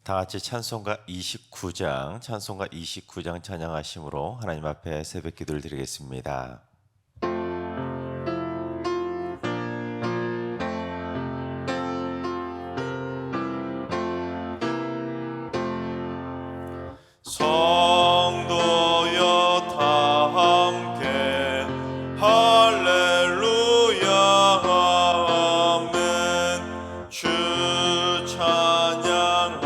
다 같이 찬송가 29장 찬양하심으로 하나님 앞에 새벽 기도를 드리겠습니다. 성도여 다 함께 할렐루야 아멘. 주 찬양하여라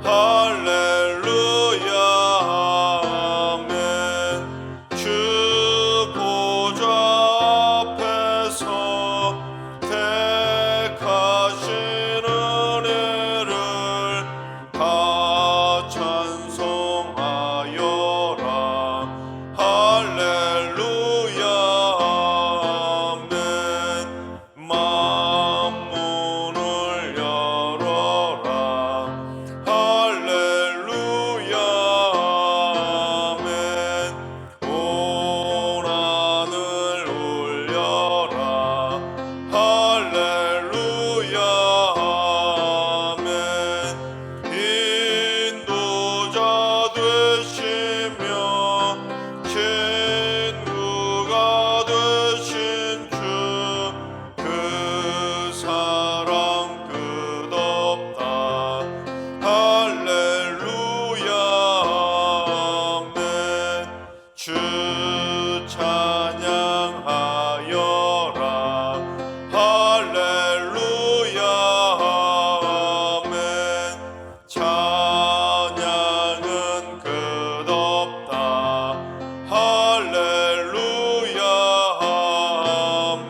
할렐루야 아멘. 주 보좌 앞에서 택하신 은혜를 다 찬송하여라 할렐루야 아멘. 만문을 열어라 할렐루야 아멘. 온 하늘 울려라 할렐루야 아멘. 인도자 되시며 친구가 되신 주 그 사랑 끝없다 할렐루야 아멘. 주 찬양하여라 할렐루야 아멘. 찬양은 끝없다 할렐루야 아멘.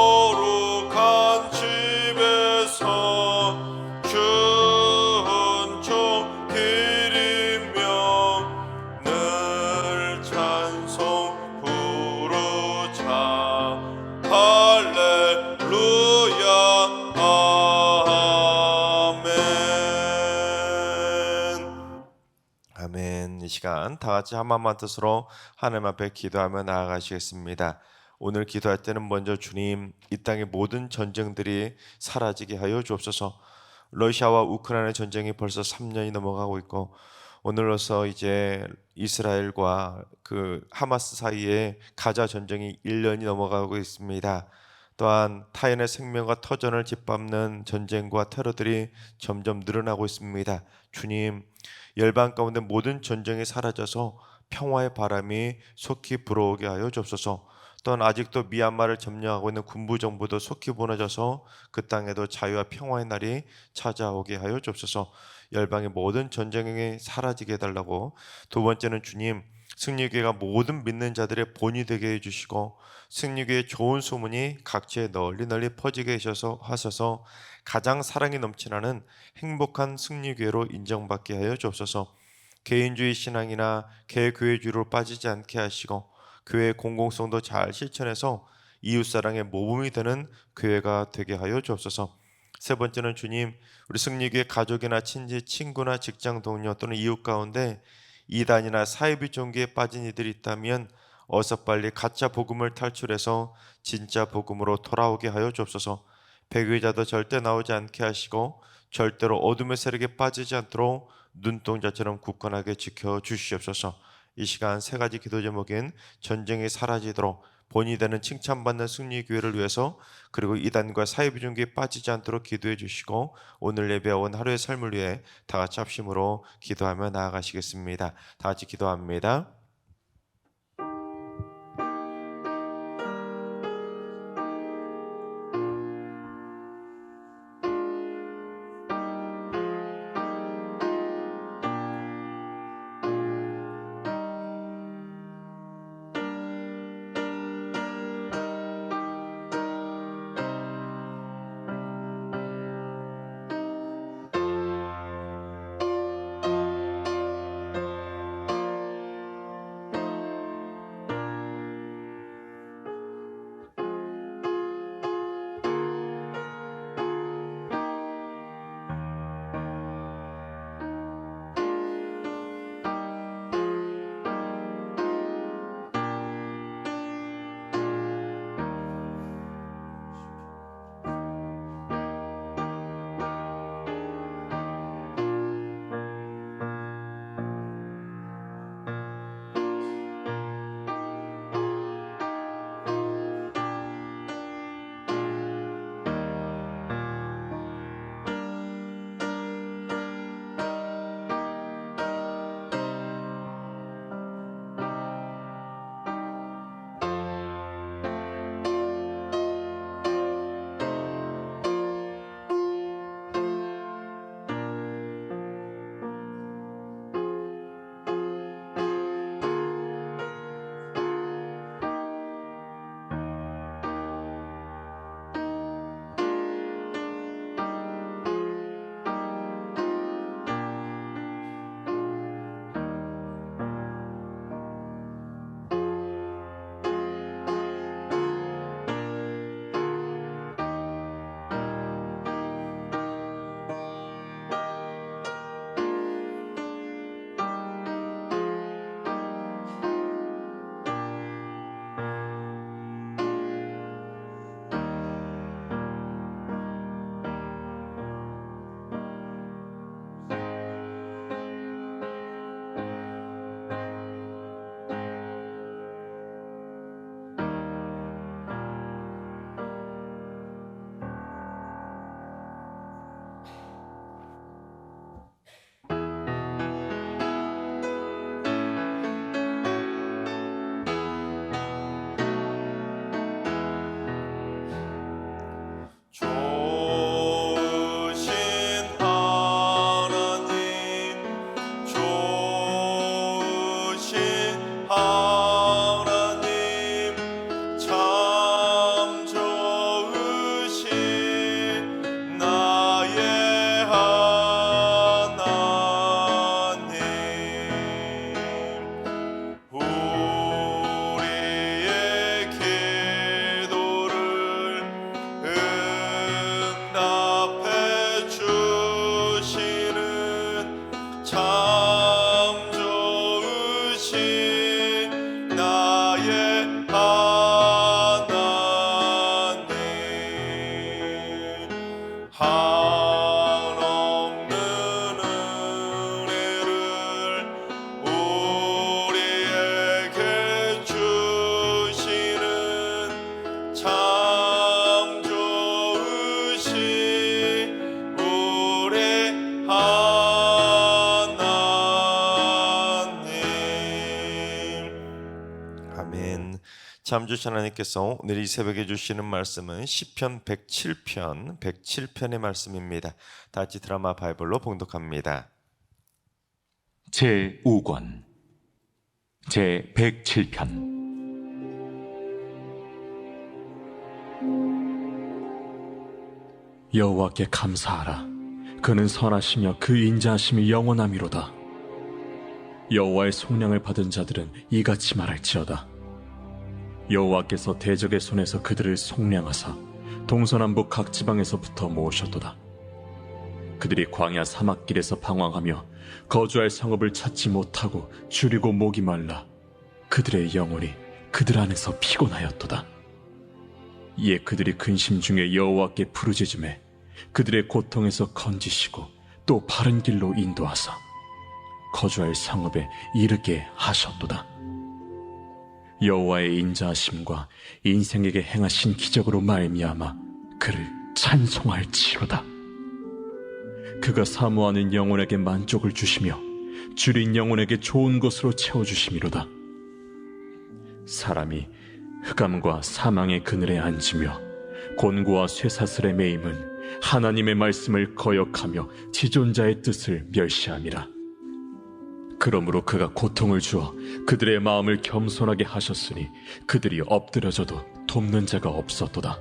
거룩한 집에서 주은총 드리며 늘 찬송 부르자 할렐루야 아멘. 아멘. 이 시간 다 같이 한마음만 뜻으로 하나님 앞에 기도하며 나아가시겠습니다. 오늘 기도할 때는 먼저 주님, 이 땅의 모든 전쟁들이 사라지게 하여 주옵소서. 러시아와 우크라이나 전쟁이 벌써 3년이 넘어가고 있고 오늘로서 이제 이스라엘과 그 하마스 사이에 가자 전쟁이 1년이 넘어가고 있습니다. 또한 타인의 생명과 터전을 짓밟는 전쟁과 테러들이 점점 늘어나고 있습니다. 주님, 열방 가운데 모든 전쟁이 사라져서 평화의 바람이 속히 불어오게 하여 주옵소서. 또한 아직도 미얀마를 점령하고 있는 군부 정부도 속히 무너져서 그 땅에도 자유와 평화의 날이 찾아오게 하여 주옵소서. 열방의 모든 전쟁이 사라지게 해달라고. 두 번째는 주님, 승리교회가 모든 믿는 자들의 본이 되게 해주시고 승리교회의 좋은 소문이 각지에 널리 퍼지게 하셔서 가장 사랑이 넘치나는 행복한 승리교회로 인정받게 하여 주옵소서. 개인주의 신앙이나 개교회주의로 빠지지 않게 하시고 교회의 공공성도 잘 실천해서 이웃사랑의 모범이 되는 교회가 되게 하여 주옵소서. 세 번째는 주님, 우리 승리교회 가족이나 친지, 친구나 직장 동료 또는 이웃 가운데 이단이나 사이비 종교에 빠진 이들이 있다면 어서 빨리 가짜 복음을 탈출해서 진짜 복음으로 돌아오게 하여 주옵소서. 배교자도 절대 나오지 않게 하시고 절대로 어둠의 세력에 빠지지 않도록 눈동자처럼 굳건하게 지켜주시옵소서. 이 시간 세 가지 기도 제목인 전쟁이 사라지도록 본이 되는 칭찬받는 승리교회를 위해서 그리고 이단과 사이비 종교에 빠지지 않도록 기도해 주시고 오늘 예배온 하루의 삶을 위해 다 같이 합심으로 기도하며 나아가시겠습니다. 다 같이 기도합니다. 참 주신 하나님께서 오늘 이 새벽에 주시는 말씀은 시편 107편의 말씀입니다. 다 같이 드라마 바이블로 봉독합니다. 제5권 제107편. 여호와께 감사하라. 그는 선하시며 그 인자하심이 영원함이로다. 여호와의 속량을 받은 자들은 이같이 말할지어다. 여호와께서 대적의 손에서 그들을 속량하사 동서남북 각 지방에서부터 모으셨도다. 그들이 광야 사막길에서 방황하며 거주할 성읍을 찾지 못하고 줄이고 목이 말라 그들의 영혼이 그들 안에서 피곤하였도다. 이에 그들이 근심 중에 여호와께 부르짖음에 그들의 고통에서 건지시고 또 바른 길로 인도하사 거주할 성읍에 이르게 하셨도다. 여호와의 인자하심과 인생에게 행하신 기적으로 말미암아 그를 찬송할지로다. 그가 사모하는 영혼에게 만족을 주시며 줄인 영혼에게 좋은 것으로 채워주심이로다. 사람이 흑암과 사망의 그늘에 앉으며 곤고와 쇠사슬에 매임은 하나님의 말씀을 거역하며 지존자의 뜻을 멸시함이라. 그러므로 그가 고통을 주어 그들의 마음을 겸손하게 하셨으니 그들이 엎드려져도 돕는 자가 없었도다.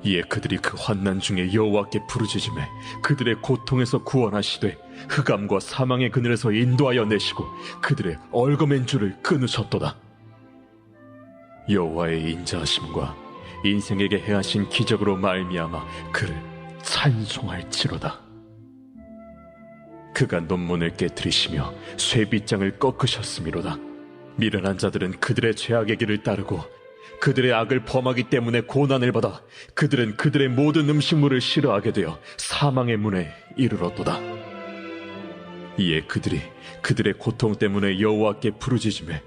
이에 그들이 그 환난 중에 여호와께 부르짖음에 그들의 고통에서 구원하시되 흑암과 사망의 그늘에서 인도하여 내시고 그들의 얽어맨 줄을 끊으셨도다. 여호와의 인자하심과 인생에게 행하신 기적으로 말미암아 그를 찬송할지로다. 그가 논문을 깨뜨리시며 쇠빗장을 꺾으셨음이로다. 미련한 자들은 그들의 죄악의 길을 따르고 그들의 악을 범하기 때문에 고난을 받아 그들은 그들의 모든 음식물을 싫어하게 되어 사망의 문에 이르렀도다. 이에 그들이 그들의 고통 때문에 여호와께 부르짖음에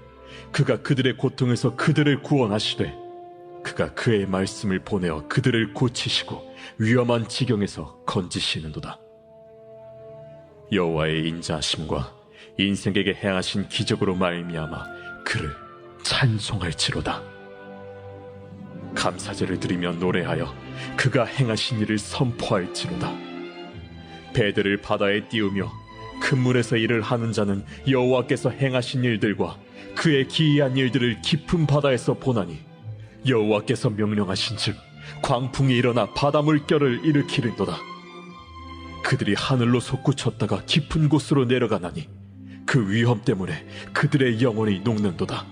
그가 그들의 고통에서 그들을 구원하시되 그가 그의 말씀을 보내어 그들을 고치시고 위험한 지경에서 건지시는도다. 여호와의 인자하심과 인생에게 행하신 기적으로 말미암아 그를 찬송할지로다. 감사제를 드리며 노래하여 그가 행하신 일을 선포할지로다. 배들을 바다에 띄우며 큰 물에서 일을 하는 자는 여호와께서 행하신 일들과 그의 기이한 일들을 깊은 바다에서 보나니 여호와께서 명령하신즉 광풍이 일어나 바다 물결을 일으키는도다. 그들이 하늘로 솟구쳤다가 깊은 곳으로 내려가나니 그 위험 때문에 그들의 영혼이 녹는도다.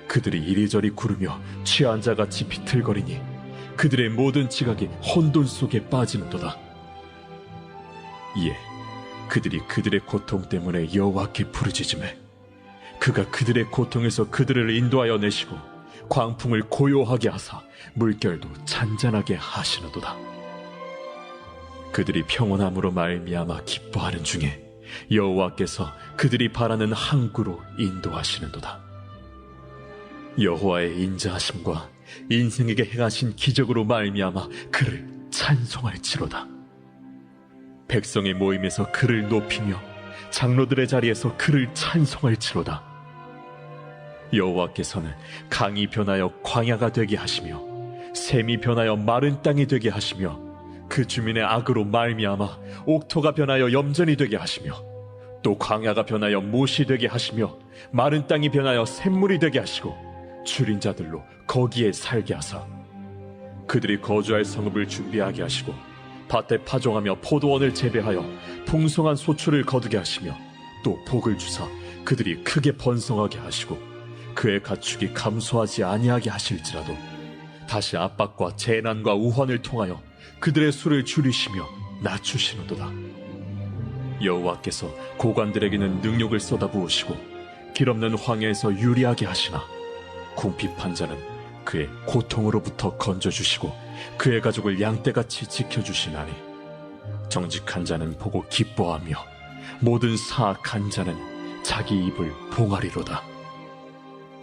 그들이 이리저리 구르며 취한 자같이 비틀거리니 그들의 모든 지각이 혼돈 속에 빠지는도다. 이에 그들이 그들의 고통 때문에 여호와께 부르짖음에 그가 그들의 고통에서 그들을 인도하여 내시고 광풍을 고요하게 하사 물결도 잔잔하게 하시는도다. 그들이 평온함으로 말미암아 기뻐하는 중에 여호와께서 그들이 바라는 항구로 인도하시는도다. 여호와의 인자하심과 인생에게 행하신 기적으로 말미암아 그를 찬송할지로다. 백성의 모임에서 그를 높이며 장로들의 자리에서 그를 찬송할지로다. 여호와께서는 강이 변하여 광야가 되게 하시며 샘이 변하여 마른 땅이 되게 하시며 그 주민의 악으로 말미암아 옥토가 변하여 염전이 되게 하시며 또 광야가 변하여 못이 되게 하시며 마른 땅이 변하여 샘물이 되게 하시고 줄인 자들로 거기에 살게 하사 그들이 거주할 성읍을 준비하게 하시고 밭에 파종하며 포도원을 재배하여 풍성한 소출을 거두게 하시며 또 복을 주사 그들이 크게 번성하게 하시고 그의 가축이 감소하지 아니하게 하실지라도 다시 압박과 재난과 우환을 통하여 그들의 수를 줄이시며 낮추시는도다. 여호와께서 고관들에게는 능력을 쏟아부으시고 길없는 황야에서 유리하게 하시나 궁핍한 자는 그의 고통으로부터 건져주시고 그의 가족을 양떼같이 지켜주시나니 정직한 자는 보고 기뻐하며 모든 사악한 자는 자기 입을 봉하리로다.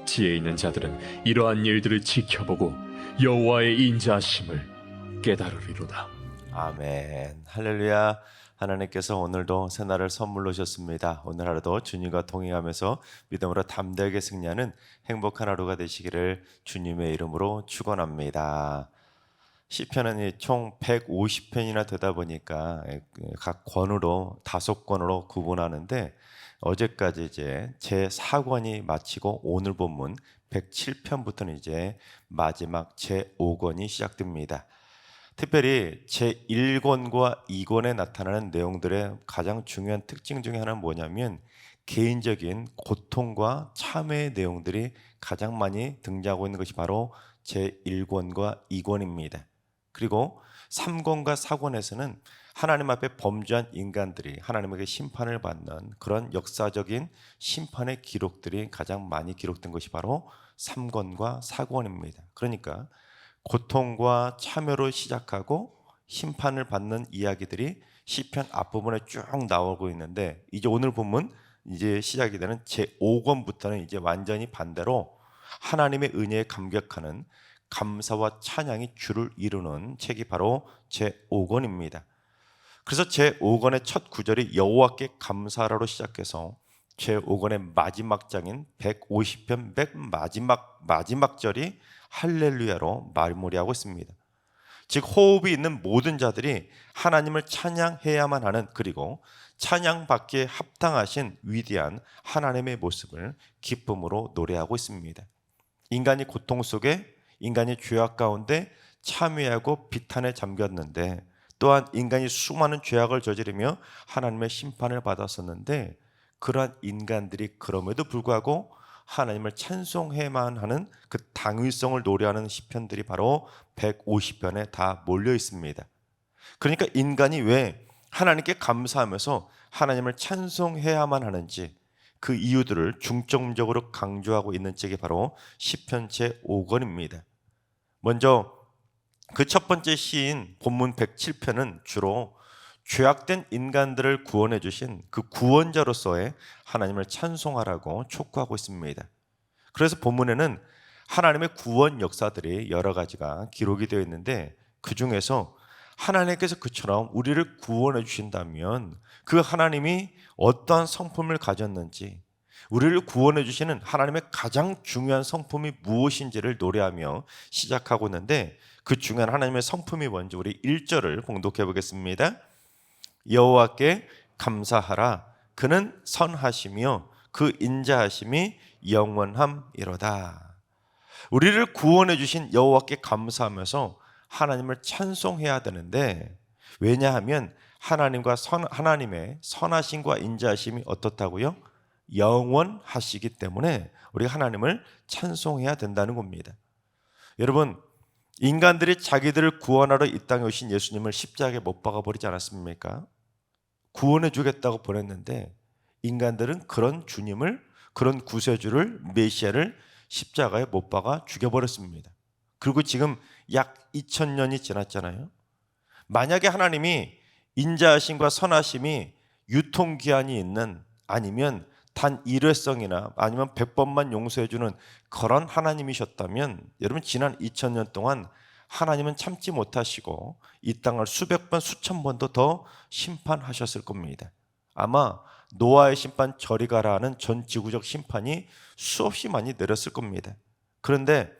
지혜 있는 자들은 이러한 일들을 지켜보고 여호와의 인자하심을 깨달으리로다. 아멘. 할렐루야. 하나님께서 오늘도 새날을 선물로 주셨습니다. 오늘 하루도 주님과 동행하면서 믿음으로 담대하게 승리하는 행복한 하루가 되시기를 주님의 이름으로 축원합니다. 시편은 총 150편이나 되다 보니까 각 권으로 5권으로 구분하는데, 어제까지 이제 제 4권이 마치고 오늘 본문 107편부터는 이제 마지막 제 5권이 시작됩니다. 특별히 제 1권과 2권에 나타나는 내용들의 가장 중요한 특징 중에 하나는 뭐냐면, 개인적인 고통과 참회의 내용들이 가장 많이 등장하고 있는 것이 바로 제 1권과 2권입니다. 그리고 3권과 4권에서는 하나님 앞에 범죄한 인간들이 하나님에게 심판을 받는 그런 역사적인 심판의 기록들이 가장 많이 기록된 것이 바로 3권과 4권입니다. 그러니까 고통과 참여로 시작하고 심판을 받는 이야기들이 시편 앞부분에 쭉 나오고 있는데, 이제 오늘 본문 이제 시작이 되는 제5권부터는 이제 완전히 반대로 하나님의 은혜에 감격하는 감사와 찬양이 주를 이루는 책이 바로 제5권입니다. 그래서 제5권의 첫 구절이 여호와께 감사하라로 시작해서 제5권의 마지막 장인 150편 맨 마지막 절이 할렐루야로 마무리하고 있습니다. 즉 호흡이 있는 모든 자들이 하나님을 찬양해야만 하는, 그리고 찬양받기에 합당하신 위대한 하나님의 모습을 기쁨으로 노래하고 있습니다. 인간이 고통 속에, 인간이 죄악 가운데 참회하고 비탄에 잠겼는데, 또한 인간이 수많은 죄악을 저지르며 하나님의 심판을 받았었는데, 그러한 인간들이 그럼에도 불구하고 하나님을 찬송해야만 하는 그 당위성을 노래하는 시편들이 바로 150편에 다 몰려 있습니다. 그러니까 인간이 왜 하나님께 감사하면서 하나님을 찬송해야만 하는지, 그 이유들을 중점적으로 강조하고 있는 책이 바로 시편 제5권입니다. 먼저 그 첫 번째 시인 본문 107편은 주로 죄악된 인간들을 구원해 주신 그 구원자로서의 하나님을 찬송하라고 촉구하고 있습니다. 그래서 본문에는 하나님의 구원 역사들이 여러 가지가 기록이 되어 있는데, 그 중에서 하나님께서 그처럼 우리를 구원해 주신다면 그 하나님이 어떠한 성품을 가졌는지, 우리를 구원해 주시는 하나님의 가장 중요한 성품이 무엇인지를 노래하며 시작하고 있는데, 그 중요한 하나님의 성품이 뭔지 우리 1절을 봉독해 보겠습니다. 여호와께 감사하라. 그는 선하시며 그 인자하심이 영원함이로다. 우리를 구원해 주신 여호와께 감사하면서 하나님을 찬송해야 되는데, 왜냐하면 하나님의 선하심과 인자하심이 어떻다고요? 영원하시기 때문에 우리가 하나님을 찬송해야 된다는 겁니다. 여러분, 인간들이 자기들을 구원하러 이 땅에 오신 예수님을 십자가에 못 박아 버리지 않았습니까? 구원해 주겠다고 보냈는데, 인간들은 그런 주님을, 그런 구세주를, 메시아를 십자가에 못 박아 죽여버렸습니다. 그리고 지금 약 2000년이 지났잖아요. 만약에 하나님이 인자하심과 선하심이 유통기한이 있는, 아니면 단 일회성이나 아니면 100번만 용서해주는 그런 하나님이셨다면, 여러분 지난 2000년 동안 하나님은 참지 못하시고 이 땅을 수백 번 수천 번도 더 심판하셨을 겁니다. 아마 노아의 심판 저리 가라 하는 전 지구적 심판이 수없이 많이 내렸을 겁니다. 그런데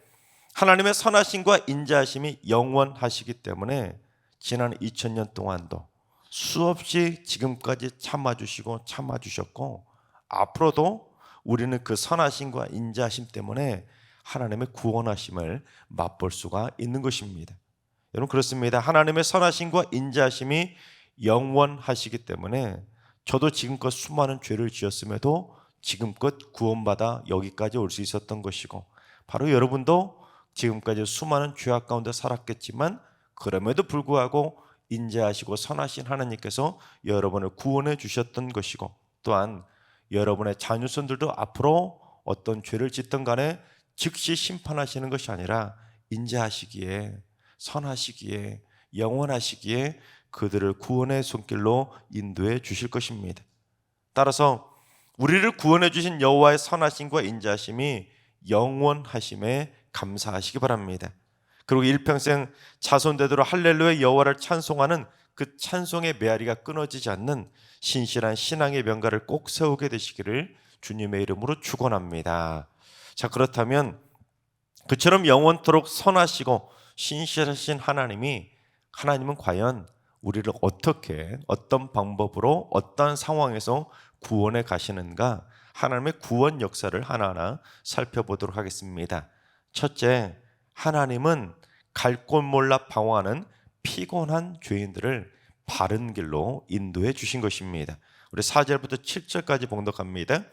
하나님의 선하심과 인자하심이 영원하시기 때문에 지난 2000년 동안도 수없이 지금까지 참아주셨고, 앞으로도 우리는 그 선하심과 인자하심 때문에 하나님의 구원하심을 맛볼 수가 있는 것입니다. 여러분 그렇습니다. 하나님의 선하심과 인자하심이 영원하시기 때문에 저도 지금껏 수많은 죄를 지었음에도 지금껏 구원받아 여기까지 올 수 있었던 것이고, 바로 여러분도 지금까지 수많은 죄악 가운데 살았겠지만 그럼에도 불구하고 인자하시고 선하신 하나님께서 여러분을 구원해 주셨던 것이고, 또한 여러분의 자녀손들도 앞으로 어떤 죄를 짓든 간에 즉시 심판하시는 것이 아니라 인자하시기에, 선하시기에, 영원하시기에 그들을 구원의 손길로 인도해 주실 것입니다. 따라서 우리를 구원해 주신 여호와의 선하심과 인자하심이 영원하심에 감사하시기 바랍니다. 그리고 일평생 자손대대로 할렐루야 여호와를 찬송하는 그 찬송의 메아리가 끊어지지 않는 신실한 신앙의 명가를 꼭 세우게 되시기를 주님의 이름으로 축원합니다. 자, 그렇다면 그처럼 영원토록 선하시고 신실하신 하나님은 과연 우리를 어떻게, 어떤 방법으로, 어떤 상황에서 구원해 가시는가, 하나님의 구원 역사를 하나하나 살펴보도록 하겠습니다. 첫째, 하나님은 갈 곳 몰라 방황하는 피곤한 죄인들을 바른 길로 인도해 주신 것입니다. 우리 4절부터 7절까지 봉독합니다.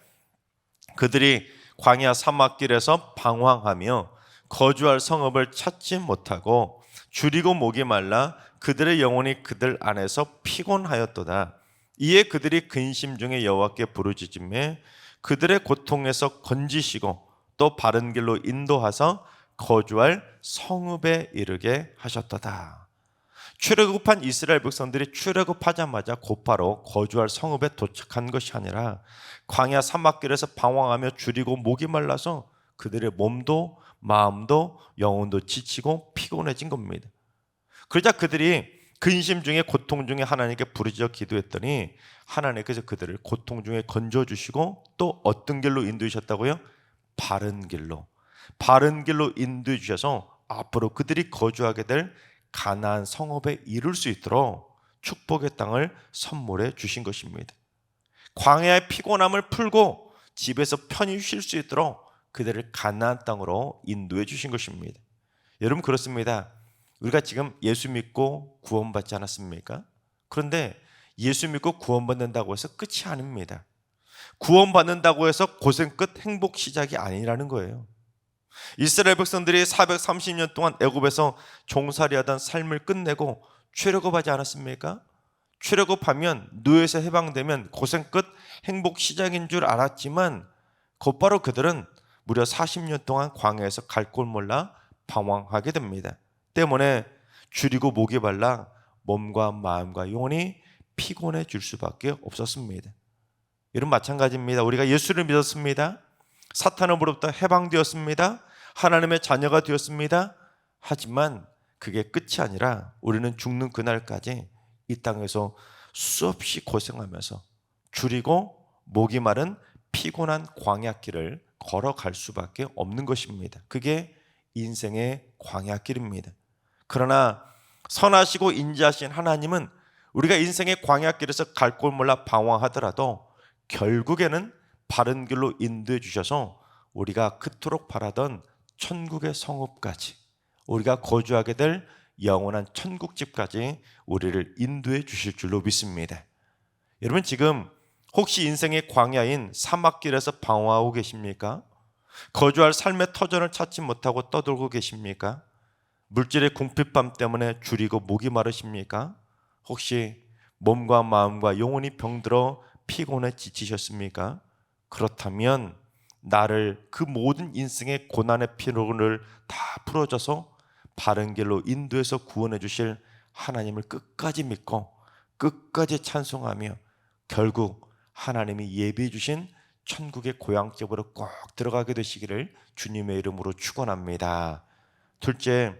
그들이 광야 사막길에서 방황하며 거주할 성읍을 찾지 못하고 줄이고 목이 말라 그들의 영혼이 그들 안에서 피곤하였도다. 이에 그들이 근심 중에 여호와께 부르짖으며 그들의 고통에서 건지시고 또 바른 길로 인도하사 거주할 성읍에 이르게 하셨도다. 출애굽한 이스라엘 백성들이 출애굽하자마자 곧바로 거주할 성읍에 도착한 것이 아니라 광야 사막길에서 방황하며 줄이고 목이 말라서 그들의 몸도 마음도 영혼도 지치고 피곤해진 겁니다. 그러자 그들이 근심 중에 고통 중에 하나님께 부르짖어 기도했더니 하나님께서 그들을 고통 중에 건져주시고 또 어떤 길로 인도하셨다고요? 바른 길로 인도해 주셔서 앞으로 그들이 거주하게 될 가나안 성읍에 이룰 수 있도록 축복의 땅을 선물해 주신 것입니다. 광야의 피곤함을 풀고 집에서 편히 쉴 수 있도록 그들을 가나안 땅으로 인도해 주신 것입니다. 여러분, 그렇습니다. 우리가 지금 예수 믿고 구원받지 않았습니까? 그런데 예수 믿고 구원받는다고 해서 끝이 아닙니다. 구원받는다고 해서 고생 끝 행복 시작이 아니라는 거예요. 이스라엘 백성들이 430년 동안 애굽에서 종살이하던 삶을 끝내고 출애굽하지 않았습니까? 출애굽하면 노예에서 해방되면 고생 끝 행복 시작인 줄 알았지만 곧바로 그들은 무려 40년 동안 광야에서 갈 곳 몰라 방황하게 됩니다. 때문에 줄이고 목이 말라 몸과 마음과 영혼이 피곤해질 수밖에 없었습니다. 이런 마찬가지입니다. 우리가 예수를 믿었습니다. 사탄으로부터 해방되었습니다. 하나님의 자녀가 되었습니다. 하지만 그게 끝이 아니라 우리는 죽는 그날까지 이 땅에서 수없이 고생하면서 줄이고 목이 마른 피곤한 광야길을 걸어갈 수밖에 없는 것입니다. 그게 인생의 광야길입니다. 그러나 선하시고 인자하신 하나님은 우리가 인생의 광야길에서 갈 곳 몰라 방황하더라도 결국에는 바른 길로 인도해 주셔서 우리가 그토록 바라던 천국의 성읍까지, 우리가 거주하게 될 영원한 천국집까지 우리를 인도해 주실 줄로 믿습니다. 여러분, 지금 혹시 인생의 광야인 사막길에서 방황하고 계십니까? 거주할 삶의 터전을 찾지 못하고 떠돌고 계십니까? 물질의 궁핍함 때문에 줄이고 목이 마르십니까? 혹시 몸과 마음과 영혼이 병들어 피곤해 지치셨습니까? 그렇다면 나를 그 모든 인생의 고난의 피로를 다 풀어줘서 바른 길로 인도해서 구원해 주실 하나님을 끝까지 믿고 끝까지 찬송하며 결국 하나님이 예비해 주신 천국의 고향집으로 꼭 들어가게 되시기를 주님의 이름으로 축원합니다. 둘째,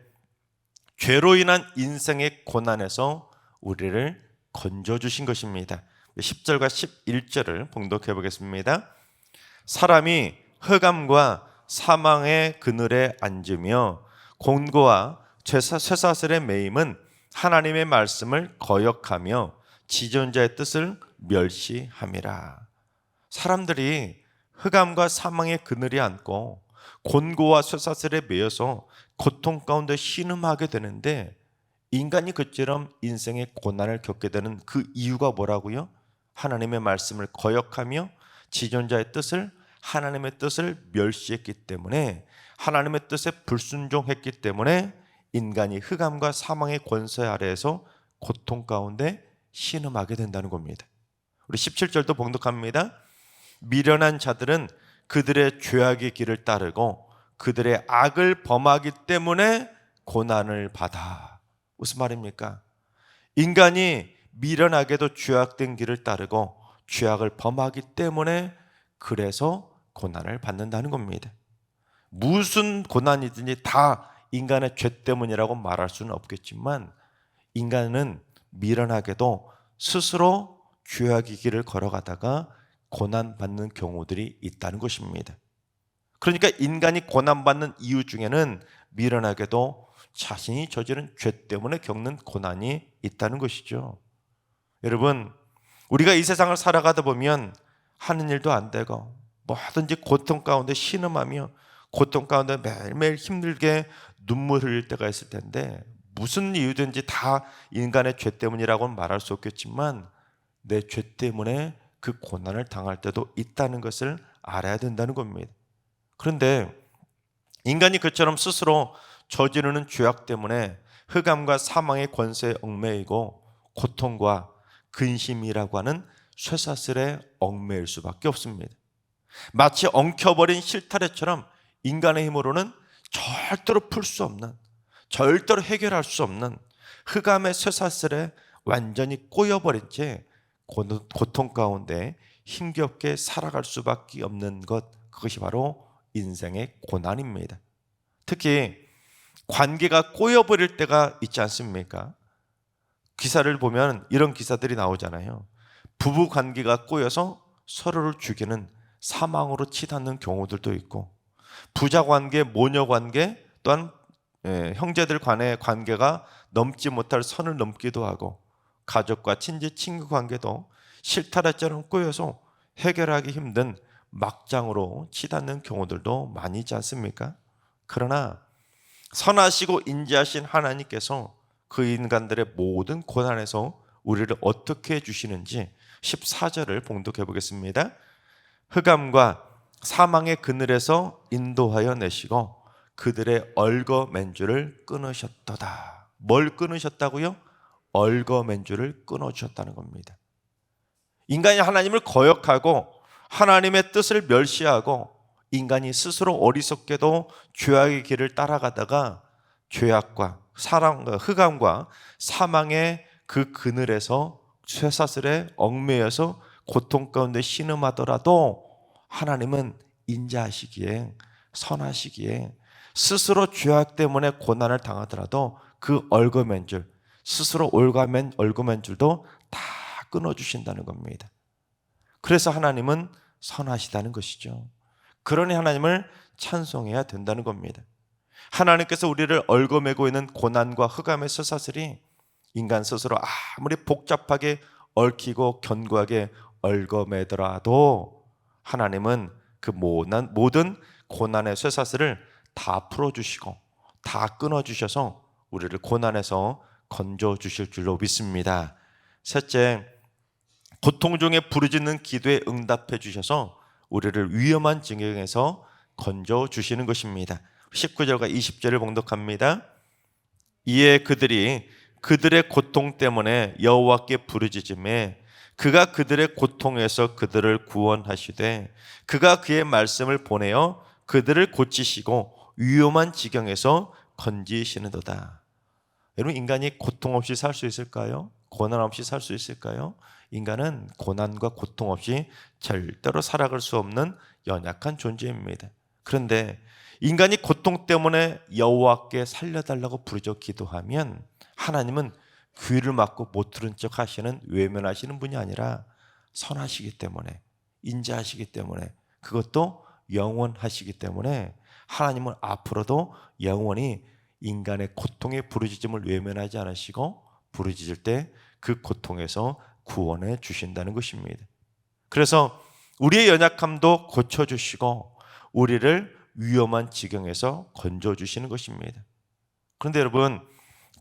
죄로 인한 인생의 고난에서 우리를 건져주신 것입니다. 10절과 11절을 봉독해 보겠습니다. 사람이 흑암과 사망의 그늘에 앉으며 곤고와 쇠사슬에 매임은 하나님의 말씀을 거역하며 지존자의 뜻을 멸시함이라. 사람들이 흑암과 사망의 그늘에 앉고 곤고와 쇠사슬에 매여서 고통 가운데 신음하게 되는데 인간이 그처럼 인생의 고난을 겪게 되는 그 이유가 뭐라고요? 하나님의 말씀을 거역하며 지존자의 뜻을, 하나님의 뜻을 멸시했기 때문에, 하나님의 뜻에 불순종했기 때문에 인간이 흑암과 사망의 권세 아래에서 고통 가운데 신음하게 된다는 겁니다. 우리 17절도 봉독합니다. 미련한 자들은 그들의 죄악의 길을 따르고 그들의 악을 범하기 때문에 고난을 받아. 무슨 말입니까? 인간이 미련하게도 죄악된 길을 따르고 죄악을 범하기 때문에 그래서 고난을 받는다는 겁니다. 무슨 고난이든지 다 인간의 죄 때문이라고 말할 수는 없겠지만 인간은 미련하게도 스스로 죄악의 길을 걸어가다가 고난받는 경우들이 있다는 것입니다. 그러니까 인간이 고난받는 이유 중에는 미련하게도 자신이 저지른 죄 때문에 겪는 고난이 있다는 것이죠. 여러분, 우리가 이 세상을 살아가다 보면 하는 일도 안 되고 뭐든지 고통 가운데 신음하며 고통 가운데 매일매일 힘들게 눈물 흘릴 때가 있을 텐데, 무슨 이유든지 다 인간의 죄 때문이라고는 말할 수 없겠지만 내 죄 때문에 그 고난을 당할 때도 있다는 것을 알아야 된다는 겁니다. 그런데 인간이 그처럼 스스로 저지르는 죄악 때문에 흑암과 사망의 권세에 얽매이고 고통과 근심이라고 하는 쇠사슬에 얽매일 수밖에 없습니다. 마치 엉켜버린 실타래처럼 인간의 힘으로는 절대로 풀 수 없는, 절대로 해결할 수 없는 흑암의 쇠사슬에 완전히 꼬여버린 채 고통 가운데 힘겹게 살아갈 수밖에 없는 것, 그것이 바로 인생의 고난입니다. 특히 관계가 꼬여버릴 때가 있지 않습니까? 기사를 보면 이런 기사들이 나오잖아요. 부부 관계가 꼬여서 서로를 죽이는, 사망으로 치닫는 경우들도 있고, 부자 관계, 모녀 관계, 또한 형제들 간의 관계가 넘지 못할 선을 넘기도 하고, 가족과 친지, 친구 관계도 실타래처럼 꼬여서 해결하기 힘든 막장으로 치닫는 경우들도 많이 있지 않습니까? 그러나 선하시고 인자하신 하나님께서 그 인간들의 모든 고난에서 우리를 어떻게 해주시는지 14절을 봉독해 보겠습니다. 흑암과 사망의 그늘에서 인도하여 내시고 그들의 얼거맨줄을 끊으셨도다. 뭘 끊으셨다고요? 얼거맨줄을 끊어주셨다는 겁니다. 인간이 하나님을 거역하고 하나님의 뜻을 멸시하고 인간이 스스로 어리석게도 죄악의 길을 따라가다가 죄악과 사랑과 흑암과 사망의 그 그늘에서 쇠사슬에 얽매여서 고통 가운데 신음하더라도 하나님은 인자하시기에, 선하시기에 스스로 죄악 때문에 고난을 당하더라도 그 얼거맨줄, 스스로 얼거맨줄도 다 끊어주신다는 겁니다. 그래서 하나님은 선하시다는 것이죠. 그러니 하나님을 찬송해야 된다는 겁니다. 하나님께서 우리를 얽어매고 있는 고난과 흑암의 쇠사슬이 인간 스스로 아무리 복잡하게 얽히고 견고하게 얽어매더라도 하나님은 그 모든 고난의 쇠사슬을 다 풀어주시고 다 끊어주셔서 우리를 고난에서 건져주실 줄로 믿습니다. 셋째, 고통 중에 부르짖는 기도에 응답해 주셔서 우리를 위험한 지경에서 건져주시는 것입니다. 19절과 20절을 봉독합니다. 이에 그들이 그들의 고통 때문에 여호와께 부르짖음에 그가 그들의 고통에서 그들을 구원하시되 그가 그의 말씀을 보내어 그들을 고치시고 위험한 지경에서 건지시는도다. 여러분, 인간이 고통 없이 살 수 있을까요? 고난 없이 살 수 있을까요? 인간은 고난과 고통 없이 절대로 살아갈 수 없는 연약한 존재입니다. 그런데 인간이 고통 때문에 여호와께 살려달라고 부르짖어 기도하면 하나님은 귀를 막고 못 들은 척 하시는, 외면하시는 분이 아니라 선하시기 때문에, 인자하시기 때문에, 그것도 영원하시기 때문에 하나님은 앞으로도 영원히 인간의 고통의 부르짖음을 외면하지 않으시고 부르짖을 때 그 고통에서 구원해 주신다는 것입니다. 그래서 우리의 연약함도 고쳐주시고 우리를 위험한 지경에서 건져주시는 것입니다. 그런데 여러분,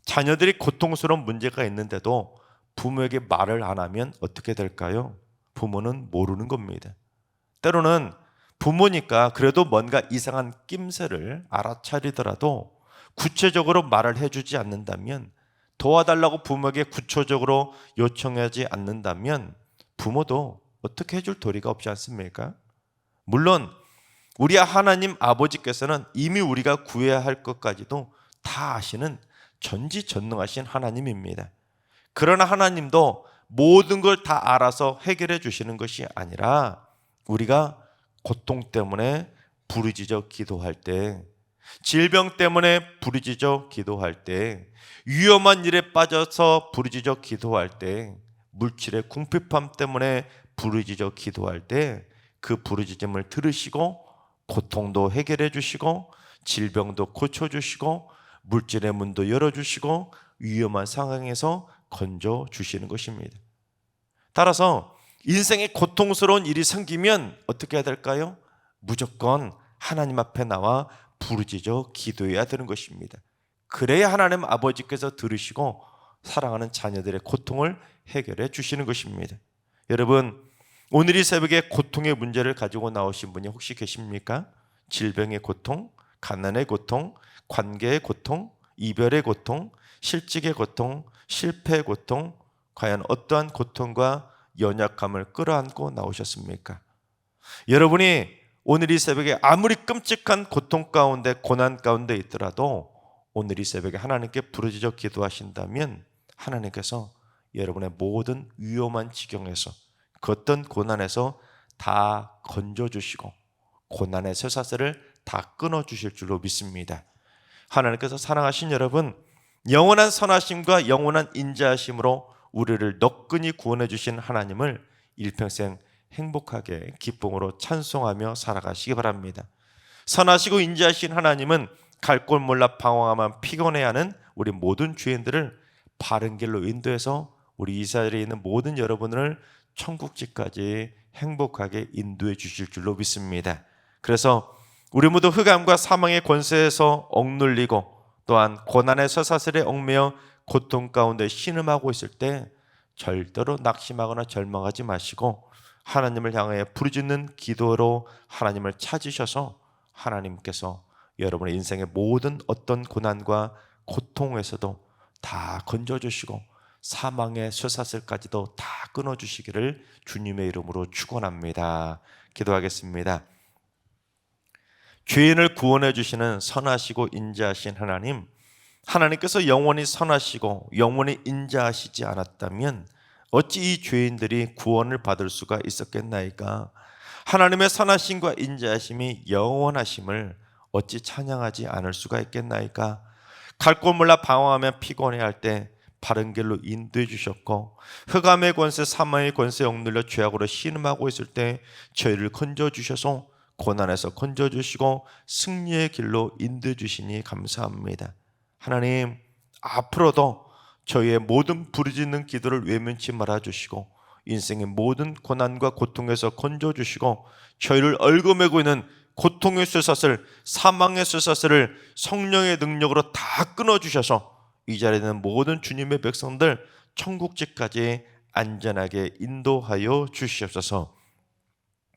자녀들이 고통스러운 문제가 있는데도 부모에게 말을 안 하면 어떻게 될까요? 부모는 모르는 겁니다. 때로는 부모니까 그래도 뭔가 이상한 낌새를 알아차리더라도 구체적으로 말을 해주지 않는다면, 도와달라고 부모에게 구체적으로 요청하지 않는다면 부모도 어떻게 해줄 도리가 없지 않습니까? 물론 우리 하나님 아버지께서는 이미 우리가 구해야 할 것까지도 다 아시는 전지전능하신 하나님입니다. 그러나 하나님도 모든 걸 다 알아서 해결해 주시는 것이 아니라 우리가 고통 때문에 부르짖어 기도할 때 질병 때문에 부르짖어 기도할 때, 위험한 일에 빠져서 부르짖어 기도할 때, 물질의 궁핍함 때문에 부르짖어 기도할 때 그 부르짖음을 들으시고 고통도 해결해 주시고 질병도 고쳐 주시고 물질의 문도 열어 주시고 위험한 상황에서 건져 주시는 것입니다. 따라서 인생에 고통스러운 일이 생기면 어떻게 해야 될까요? 무조건 하나님 앞에 나와 부르짖어 기도해야 되는 것입니다. 그래야 하나님 아버지께서 들으시고 사랑하는 자녀들의 고통을 해결해 주시는 것입니다. 여러분, 오늘 이 새벽에 고통의 문제를 가지고 나오신 분이 혹시 계십니까? 질병의 고통, 가난의 고통, 관계의 고통, 이별의 고통, 실직의 고통, 실패의 고통, 과연 어떠한 고통과 연약함을 끌어안고 나오셨습니까? 여러분이 오늘 이 새벽에 아무리 끔찍한 고통 가운데 고난 가운데 있더라도 오늘 이 새벽에 하나님께 부르짖어 기도하신다면 하나님께서 여러분의 모든 위험한 지경에서 그 어떤 고난에서 다 건져주시고 고난의 쇠사슬을 다 끊어주실 줄로 믿습니다. 하나님께서 사랑하신 여러분, 영원한 선하심과 영원한 인자하심으로 우리를 너끈히 구원해 주신 하나님을 일평생 행복하게 기쁨으로 찬송하며 살아가시기 바랍니다. 선하시고 인자하신 하나님은 갈 곳 몰라 방황하면 피곤해하는 우리 모든 죄인들을 바른 길로 인도해서 우리 이 자리에 있는 모든 여러분을 천국집까지 행복하게 인도해 주실 줄로 믿습니다. 그래서 우리 모두 흑암과 사망의 권세에서 억눌리고 또한 고난의 쇠사슬에 얽매여 고통 가운데 신음하고 있을 때 절대로 낙심하거나 절망하지 마시고 하나님을 향해 부르짖는 기도로 하나님을 찾으셔서 하나님께서 여러분의 인생의 모든 어떤 고난과 고통에서도 다 건져주시고 사망의 쇠사슬까지도 다 끊어주시기를 주님의 이름으로 축원합니다. 기도하겠습니다. 죄인을 구원해 주시는 선하시고 인자하신 하나님, 하나님께서 영원히 선하시고 영원히 인자하시지 않았다면 어찌 이 죄인들이 구원을 받을 수가 있었겠나이까? 하나님의 선하심과 인자하심이 영원하심을 어찌 찬양하지 않을 수가 있겠나이까? 갈 곳 몰라 방황하며 피곤해할 때 바른 길로 인도해 주셨고 흑암의 권세 사망의 권세에 억눌려 죄악으로 신음하고 있을 때 저희를 건져 주셔서 고난에서 건져 주시고 승리의 길로 인도해 주시니 감사합니다. 하나님, 앞으로도 저희의 모든 부르짖는 기도를 외면치 말아 주시고 인생의 모든 고난과 고통에서 건져 주시고 저희를 얽어매고 있는 고통의 쇠사슬, 사망의 쇠사슬을 성령의 능력으로 다 끊어 주셔서 이 자리에 있는 모든 주님의 백성들 천국집까지 안전하게 인도하여 주시옵소서.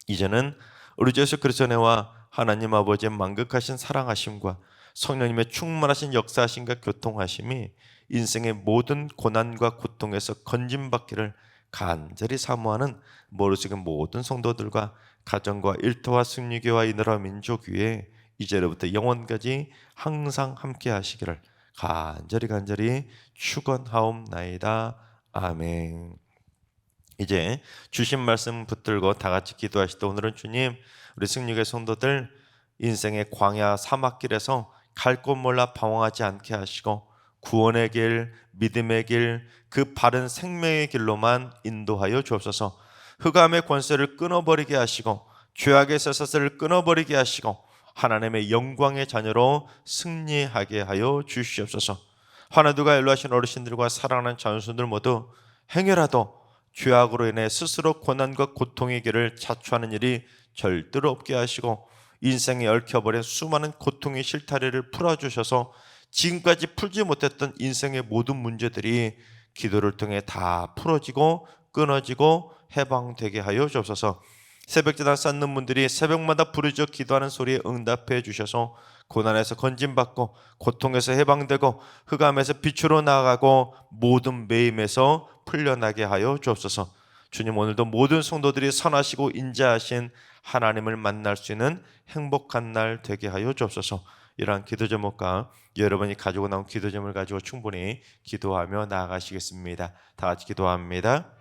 이제는 우리 주 예수 그리스도의 은혜와 하나님 아버지의 만극하신 사랑하심과 성령님의 충만하신 역사하심과 교통하심이 인생의 모든 고난과 고통에서 건짐받기를 간절히 사모하는 모르시는 모든 성도들과 가정과 일터와 승리교와 이나라 민족 위에 이제로부터 영원까지 항상 함께 하시기를 간절히 축원하옵나이다. 아멘. 이제 주신 말씀 붙들고 다 같이 기도하실 때 오늘은 주님, 우리 승리교회 성도들 인생의 광야 사막길에서 갈 곳 몰라 방황하지 않게 하시고 구원의 길, 믿음의 길, 그 바른 생명의 길로만 인도하여 주옵소서. 흑암의 권세를 끊어버리게 하시고 죄악의 쇠사슬을 끊어버리게 하시고 하나님의 영광의 자녀로 승리하게 하여 주시옵소서. 하나님과 연로하신 어르신들과 사랑하는 자손들 모두 행여라도 죄악으로 인해 스스로 고난과 고통의 길을 자초하는 일이 절대로 없게 하시고 인생에 얽혀버린 수많은 고통의 실타래를 풀어주셔서 지금까지 풀지 못했던 인생의 모든 문제들이 기도를 통해 다 풀어지고 끊어지고 해방되게 하여 주옵소서. 새벽제단 쌓는 분들이 새벽마다 부르짖어 기도하는 소리에 응답해 주셔서 고난에서 건짐받고 고통에서 해방되고 흑암에서 빛으로 나아가고 모든 매임에서 풀려나게 하여 주옵소서. 주님, 오늘도 모든 성도들이 선하시고 인자하신 하나님을 만날 수 있는 행복한 날 되게 하여 주옵소서. 이러한 기도 제목과 여러분이 가지고 나온 기도 제목을 가지고 충분히 기도하며 나아가시겠습니다. 다 같이 기도합니다.